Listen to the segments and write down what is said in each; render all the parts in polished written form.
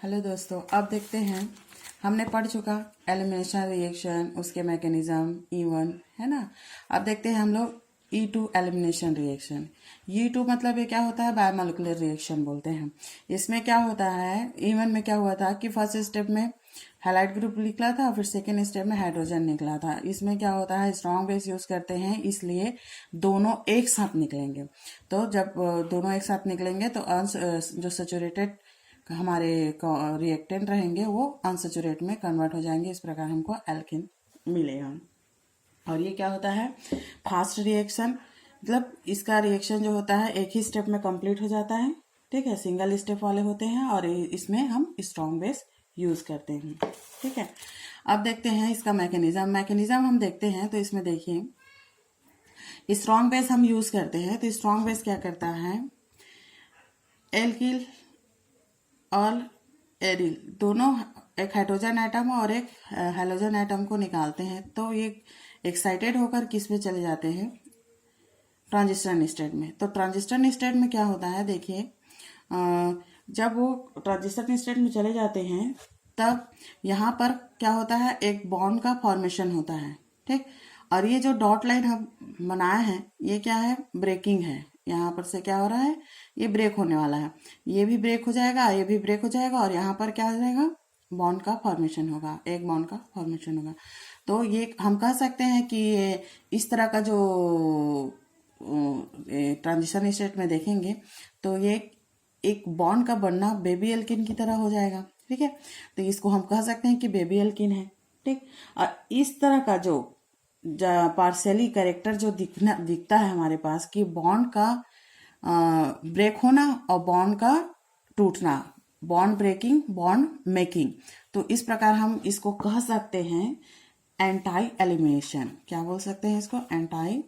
Hello दोस्तों, अब देखते हैं। हमने पढ़ चुका एलिमिनेशन रिएक्शन, उसके मैकेनिज्म E1 है ना। अब देखते हैं हम लोग E2 एलिमिनेशन रिएक्शन। E2 मतलब ये क्या होता है, बायोमोलिकुलर रिएक्शन बोलते हैं। इसमें क्या होता है, E1 में क्या हुआ था कि फर्स्ट स्टेप में हैलाइड ग्रुप निकला था, फिर सेकेंड स्टेप में हाइड्रोजन निकला था। इसमें क्या होता है, स्ट्रॉन्ग बेस यूज करते हैं, इसलिए दोनों एक साथ निकलेंगे। तो जब दोनों एक साथ निकलेंगे तो जो सैचुरेटेड हमारे रिएक्टेंट रहेंगे वो अनसेचुरेट में कन्वर्ट हो जाएंगे। इस प्रकार हमको एल्किन मिलेगा। और ये क्या होता है, फास्ट रिएक्शन, मतलब इसका रिएक्शन जो होता है एक ही स्टेप में कंप्लीट हो जाता है। ठीक है, सिंगल स्टेप वाले होते हैं और इसमें हम स्ट्रॉन्ग बेस यूज करते हैं। ठीक है, अब देखते हैं इसका मैकेनिज्म हम देखते हैं। तो इसमें देखिए, स्ट्रॉन्ग बेस हम यूज करते हैं। तो स्ट्रॉन्ग बेस क्या करता है, एल्किल और एरिल दोनों, एक हाइड्रोजन एटम और एक हैलोजन एटम को निकालते हैं। तो ये एक्साइटेड होकर किस में चले जाते हैं, ट्रांजिशन स्टेट में। तो ट्रांजिशन स्टेट में क्या होता है, देखिए जब वो ट्रांजिशन स्टेट में चले जाते हैं तब यहाँ पर क्या होता है, एक बॉन्ड का फॉर्मेशन होता है। ठीक, और ये जो डॉट लाइन हम बनाए हैं ये क्या है, ब्रेकिंग है। यहाँ पर से क्या हो रहा है, ये ब्रेक होने वाला है। ये भी ब्रेक हो जाएगा, ये भी ब्रेक हो जाएगा और यहाँ पर क्या हो जाएगा, बॉन्ड का फॉर्मेशन होगा, एक बॉन्ड का फॉर्मेशन होगा। तो ये हम कह सकते हैं कि ये इस तरह का जो ट्रांजिशन स्टेट में देखेंगे तो ये एक बॉन्ड का बनना बेबी एल्किन की तरह हो जाएगा। ठीक है, तो इसको हम कह सकते हैं कि बेबी एल्किन है। ठीक, और इस तरह का जो पार्शियली कैरेक्टर जो दिखता है हमारे पास कि बॉन्ड का ब्रेक होना और बॉन्ड का टूटना, बॉन्ड ब्रेकिंग बॉन्ड मेकिंग, तो इस प्रकार हम इसको कह सकते हैं एंटाई एलिमिनेशन। क्या बोल सकते हैं इसको, एंटाई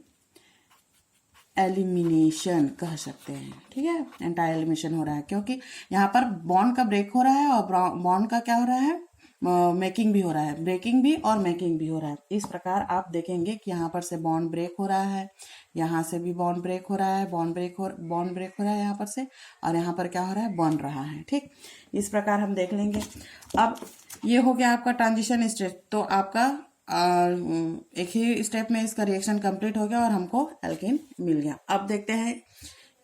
एलिमिनेशन कह सकते हैं। ठीक है, एंटाई एलिमिनेशन हो रहा है क्योंकि यहाँ पर बॉन्ड का ब्रेक हो रहा है और बॉन्ड का क्या हो रहा है, मेकिंग भी हो रहा है, ब्रेकिंग भी और मेकिंग भी हो रहा है। इस प्रकार आप देखेंगे कि यहाँ पर से बॉन्ड ब्रेक हो रहा है, यहाँ से भी बॉन्ड ब्रेक हो रहा है, बॉन्ड ब्रेक हो रहा है यहाँ पर से, और यहाँ पर क्या हो रहा है, बन रहा है। ठीक, इस प्रकार हम देख लेंगे। अब ये हो गया आपका ट्रांजिशन स्टेट। तो आपका एक ही स्टेप में इसका रिएक्शन कंप्लीट हो गया और हमको एल्केन मिल गया। अब देखते हैं,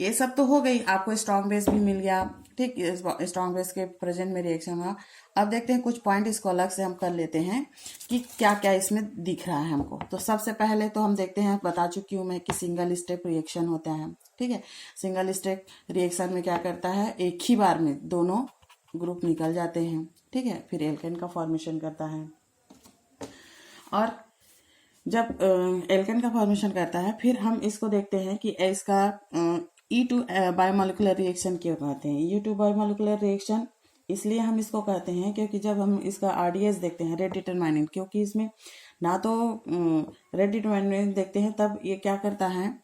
ये सब तो हो गई, आपको स्ट्रॉन्ग बेस भी मिल गया। ठीक, स्ट्रॉन्ग बेस के प्रेजेंट में रिएक्शन हुआ। अब देखते हैं कुछ पॉइंट इसको अलग से हम कर लेते हैं कि क्या क्या इसमें दिख रहा है हमको। तो सबसे पहले तो हम देखते हैं, बता चुकी हूँ मैं कि सिंगल स्टेप रिएक्शन होता है। ठीक है, सिंगल स्टेप रिएक्शन में क्या करता है, एक ही बार में दोनों ग्रुप निकल जाते हैं। ठीक है, फिर एल्केन का फॉर्मेशन करता है। और जब एल्केन का फॉर्मेशन करता है फिर हम इसको देखते हैं कि इसका E2 बायोमोलिकुलर रिएक्शन क्यों कहते हैं। E2 बायोमोलिकुलर रिएक्शन इसलिए हम इसको कहते हैं क्योंकि जब हम इसका RDS देखते हैं, रेट डिटरमाइनेंट, क्योंकि इसमें ना तो रेट डिटरमाइनेंट देखते हैं, तब ये क्या करता है,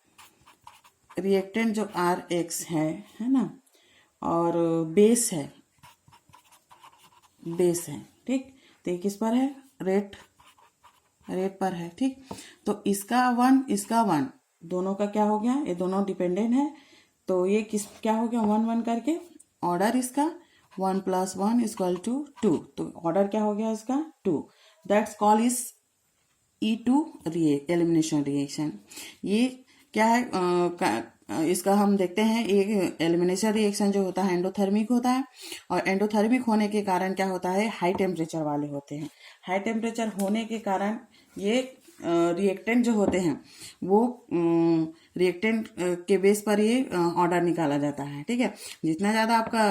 रिएक्टेंट जो RX है ना, और बेस है, ठीक। तो ये किस पर है, रेट पर है। ठीक, तो इसका 1 दोनों का क्या हो गया, ये दोनों डिपेंडेंट है, तो ये क्या हो गया, 1 करके ऑर्डर इसका 1 + 1 = 2। तो ऑर्डर क्या हो गया इसका 2। That's call is E2 elimination reaction. ये क्या है, इसका हम देखते हैं, एक एलिमिनेशन रिएक्शन जो होता है एंडोथर्मिक होता है, और एंडोथर्मिक होने के कारण क्या होता है, हाई टेम्परेचर वाले होते हैं। हाई टेम्परेचर होने के कारण ये रिएक्टेंट जो होते हैं वो रिएक्टेंट के बेस पर ये ऑर्डर निकाला जाता है। ठीक है, जितना ज़्यादा आपका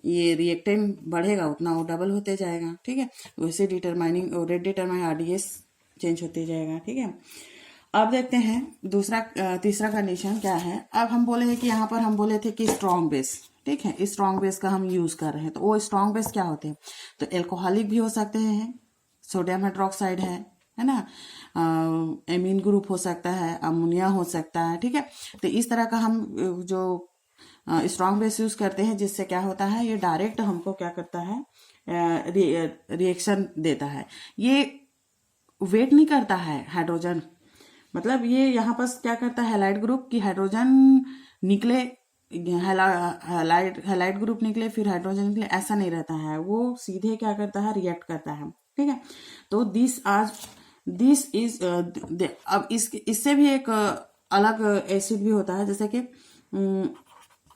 ये रिएक्टेंट बढ़ेगा उतना वो डबल होते जाएगा। ठीक है, वैसे determining rate determine RDS change होते जाएगा। ठीक है, अब देखते हैं तीसरा कंडीशन क्या है। अब हम बोले हैं कि यहाँ पर हम बोले थे कि स्ट्रॉन्ग बेस, ठीक है, स्ट्रॉन्ग बेस का हम यूज कर रहे हैं। तो वो स्ट्रॉन्ग बेस क्या होते हैं, तो एल्कोहलिक भी हो सकते हैं, सोडियम हाइड्रोक्साइड है ना, एमीन ग्रुप हो सकता है, अमोनिया हो सकता है। ठीक है, तो इस तरह का हम जो स्ट्रॉन्ग बेस यूज करते हैं, जिससे क्या होता है, ये डायरेक्ट हमको क्या करता है, रिएक्शन देता है। ये वेट नहीं करता है हाइड्रोजन, मतलब ये यहाँ पर क्या करता है, हैलाइड ग्रुप की हाइड्रोजन निकले हैलाइड ग्रुप निकले फिर हाइड्रोजन निकले, ऐसा नहीं रहता है, वो सीधे क्या करता है, रिएक्ट करता है। ठीक है, तो दिस इज अब इससे भी एक अलग एसिड भी होता है, जैसे कि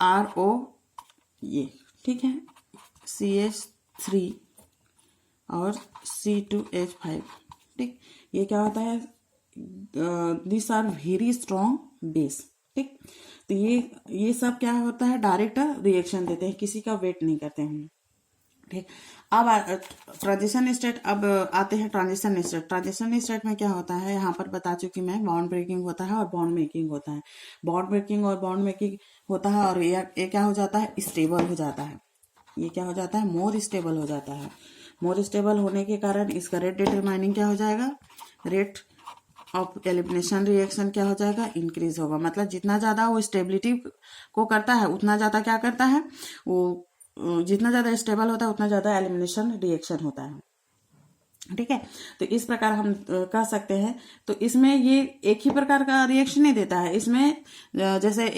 RO, ये ठीक है, CH3 और C2H5। ठीक, ये क्या होता है, this are very strong base. ठीक, तो ये सब क्या होता है, डायरेक्ट रिएक्शन देते हैं, किसी का वेट नहीं करते हैं। ठीक, अब ट्रांजिशन स्टेट, अब आते हैं ट्रांजिशन स्टेट। ट्रांजिशन स्टेट में क्या होता है, यहाँ पर बता चुकी मैं, बॉन्ड ब्रेकिंग होता है और बॉन्ड मेकिंग होता है। बॉन्ड ब्रेकिंग और बॉन्ड मेकिंग होता है, और ये क्या हो जाता है, स्टेबल हो जाता है। ये क्या हो जाता है, मोर स्टेबल हो जाता है। मोर स्टेबल होने के कारण इसका रेट डिटरमाइनिंग क्या हो जाएगा, रेट ऑफ एलिमिनेशन रिएक्शन क्या हो जाएगा, इंक्रीज होगा। मतलब जितना ज़्यादा वो स्टेबिलिटी को करता है उतना ज़्यादा क्या करता है वो, जितना ज़्यादा स्टेबल होता है उतना ज़्यादा एलिमिनेशन रिएक्शन होता है। ठीक है, तो इस प्रकार हम कह सकते हैं। तो इसमें ये एक ही प्रकार का रिएक्शन नहीं देता है, इसमें जैसे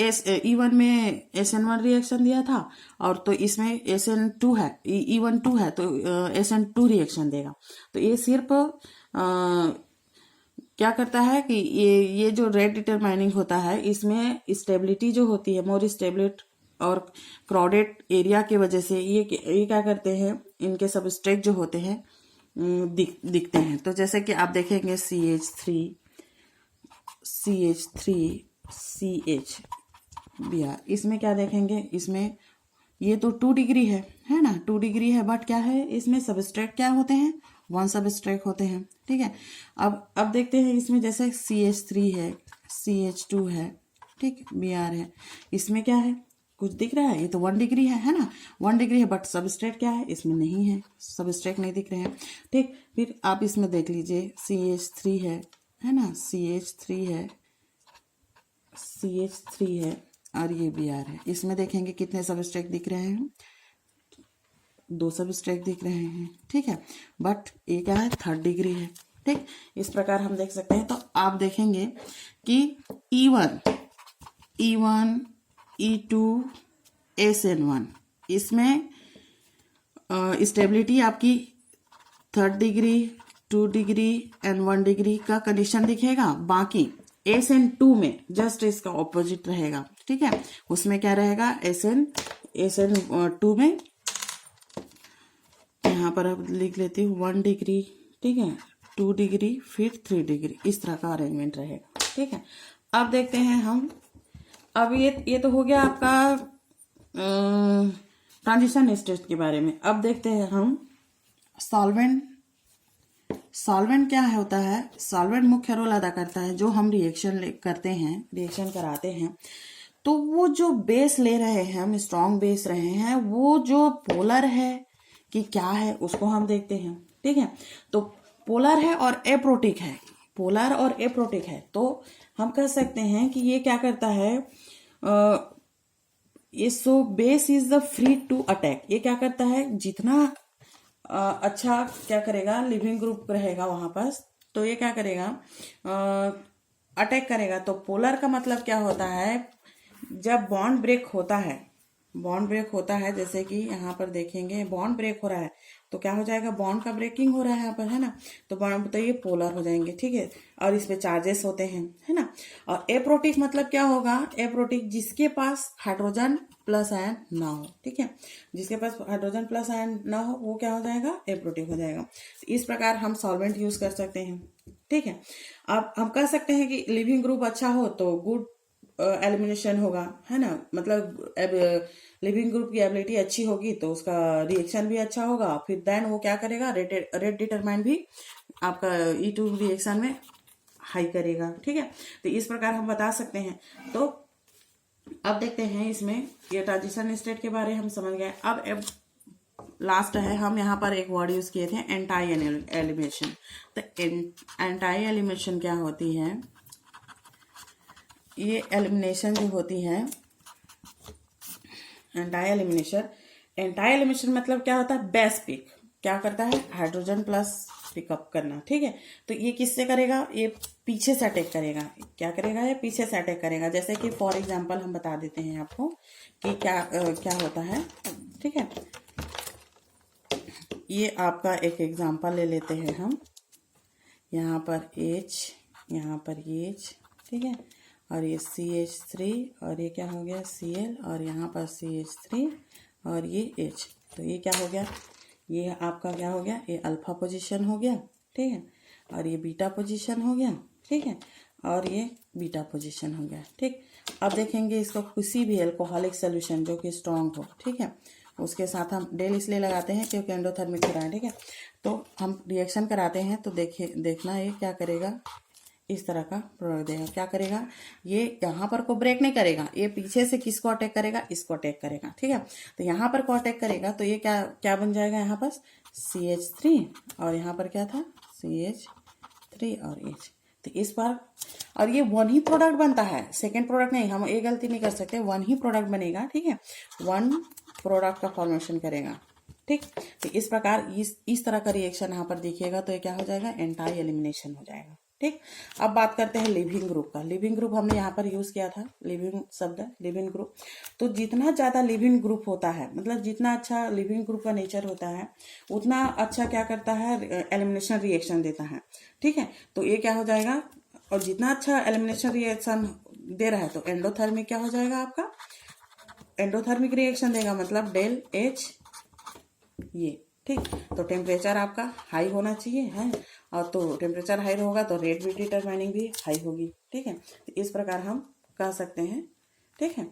E1 में SN1 रिएक्शन दिया था, और तो इसमें SN2 है, E12 है, तो SN2 रिएक्शन देगा। तो ये सिर्फ क्या करता है कि ये जो रेट डिटरमाइनिंग होता है, इसमें स्टेबिलिटी जो होती है, मोर स्टेबिलिट और क्राउडेड एरिया की वजह से ये क्या करते हैं, इनके सबस्ट्रेट जो होते हैं दिखते हैं। तो जैसे कि आप देखेंगे CH3 CHBr, इसमें क्या देखेंगे, इसमें ये तो 2 डिग्री है ना, 2 डिग्री है, बट क्या है, इसमें सबस्ट्रेट क्या होते हैं, 1 सबस्ट्रेट होते हैं। ठीक है, अब देखते हैं इसमें, जैसे CH3 है, CH2 है, ठीक, Br है, इसमें क्या है, कुछ दिख रहा है, ये तो 1 डिग्री है ना, 1 डिग्री है, बट सबस्ट्रेट क्या है, इसमें नहीं है, सबस्ट्रेट नहीं दिख रहे हैं। ठीक, फिर आप इसमें देख लीजिए, CH3 है ना, CH3 है और ये Br है। इसमें देखेंगे कितने सबस्ट्रेट दिख रहे हैं, 2 सबस्ट्रेट दिख रहे हैं। ठीक है, बट ये क्या है, 3rd डिग्री है। ठीक, इस प्रकार हम देख सकते हैं। तो आप देखेंगे कि E1, E2, SN1, इसमें स्टेबिलिटी आपकी 3rd degree, 2 degree and 1 degree का कंडीशन दिखेगा। बाकी SN2 में जस्ट इसका ऑपोजिट रहेगा। ठीक है, उसमें क्या रहेगा, SN2 में, यहाँ पर अब लिख लेती हूँ 1 डिग्री, ठीक है, 2 डिग्री, फिर 3 डिग्री, इस तरह का अरेंजमेंट रहेगा। ठीक है, अब देखते हैं हम, अब ये तो हो गया आपका ट्रांजिशन स्टेट के बारे में। अब देखते हैं हम सॉल्वेंट क्या होता है। सॉल्वेंट मुख्य रोल अदा करता है, जो हम रिएक्शन करते हैं, रिएक्शन कराते हैं, तो वो जो बेस ले रहे हैं हम, स्ट्रॉन्ग बेस रहे हैं, वो जो पोलर है कि क्या है, उसको हम देखते हैं। ठीक है, तो पोलर है और एप्रोटिक है, पोलर और एप्रोटिक है, तो हम कह सकते हैं कि ये क्या करता है, ये so base is the free to attack. ये क्या करता है, जितना अच्छा क्या करेगा, लिविंग ग्रुप रहेगा वहां पास, तो ये क्या करेगा, अटैक करेगा। तो पोलर का मतलब क्या होता है, जब बॉन्ड ब्रेक होता है, बॉन्ड ब्रेक होता है, जैसे कि यहाँ पर देखेंगे बॉन्ड ब्रेक हो रहा है, तो क्या हो जाएगा, बॉन्ड का ब्रेकिंग हो रहा है यहाँ पर, है ना, तो बॉन्ड, तो ये पोलर हो जाएंगे। ठीक है, और इसमें चार्जेस होते हैं, है ना। और एप्रोटिक मतलब क्या होगा, एप्रोटिक जिसके पास हाइड्रोजन प्लस आयन ना हो। ठीक है, जिसके पास हाइड्रोजन प्लस आयन ना हो, वो क्या हो जाएगा, एप्रोटिक हो जाएगा। इस प्रकार हम सॉल्वेंट यूज कर सकते हैं। ठीक है, अब हम कह सकते हैं कि लिविंग ग्रुप अच्छा हो तो गुड एलिमिनेशन होगा, है ना, मतलब लिविंग ग्रुप की एबिलिटी अच्छी होगी तो उसका रिएक्शन भी अच्छा होगा, फिर देन वो क्या करेगा, रेट डिटरमाइन भी आपका E2 रिएक्शन में हाई करेगा। ठीक है, तो इस प्रकार हम बता सकते हैं। तो अब देखते हैं इसमें, ये ट्रांजिशन स्टेट के बारे हम समझ गए। अब लास्ट है, हम यहाँ पर एक वर्ड यूज किए थे, एंटाई एलिमिनेशन। तो एंटाई एलिमिनेशन क्या होती है, ये एलिमिनेशन जो होती है, एंटाई एलिमिनेशन मतलब क्या होता है, बेस पिक। क्या करता है, हाइड्रोजन प्लस पिकअप करना, ठीक है। तो ये किससे करेगा, ये पीछे से अटैक करेगा। क्या करेगा, ये पीछे से अटैक करेगा। जैसे कि फॉर एग्जांपल हम बता देते हैं आपको कि क्या होता है, ठीक है। ये आपका एक एग्जांपल ले लेते हैं हम। यहाँ पर H, यहाँ पर H, ठीक है, और ये CH3, और ये क्या हो गया Cl, और यहाँ पर CH3 और ये H। तो ये क्या हो गया, ये आपका क्या हो गया, ये अल्फा पोजीशन हो गया, ठीक है, और ये बीटा पोजीशन हो गया, ठीक है, और ये बीटा पोजीशन हो गया, ठीक। अब देखेंगे इसको किसी भी अल्कोहलिक सोल्यूशन जो कि स्ट्रॉन्ग हो, ठीक है, उसके साथ हम डेल इसलिए लगाते हैं क्योंकि एंडोथर्मिक हो रहा है, ठीक है। तो हम रिएक्शन कराते हैं तो देखना ये क्या करेगा, इस तरह का प्रोडक्ट देगा। क्या करेगा, ये यहाँ पर को ब्रेक नहीं करेगा, ये पीछे से किसको अटैक करेगा, इसको अटैक करेगा, ठीक है। तो यहाँ पर को अटैक करेगा तो ये क्या बन जाएगा, यहाँ पर CH3 और यहाँ पर क्या था CH3 और H। तो इस बार, और ये वन ही प्रोडक्ट बनता है, सेकेंड प्रोडक्ट नहीं, हम ये गलती नहीं कर सकते, वन ही प्रोडक्ट बनेगा, ठीक है, वन प्रोडक्ट का फॉर्मेशन करेगा, ठीक। तो इस प्रकार इस तरह का रिएक्शन यहाँ पर देखिएगा तो ये क्या हो जाएगा, एंटाई एलिमिनेशन हो जाएगा, ठीक। अब बात करते हैं लिविंग ग्रुप का। लिविंग ग्रुप हमने यहाँ पर यूज किया था, लिविंग शब्द, लिविंग ग्रुप। तो जितना ज्यादा लिविंग ग्रुप होता है, मतलब जितना अच्छा लिविंग ग्रुप का नेचर होता है, उतना अच्छा क्या करता है, एलिमिनेशन रिएक्शन देता है, ठीक है। तो ये क्या हो जाएगा, और जितना अच्छा एलिमिनेशन रिएक्शन दे रहा है तो एंडोथर्मिक क्या हो जाएगा आपका, एंडोथर्मिक रिएक्शन देगा, मतलब डेल H ये, ठीक। तो टेम्परेचर आपका हाई होना चाहिए है, और तो टेम्परेचर हाई होगा तो रेट भी डिटरमाइनिंग भी हाई होगी, ठीक है। तो इस प्रकार हम कह सकते हैं, ठीक है।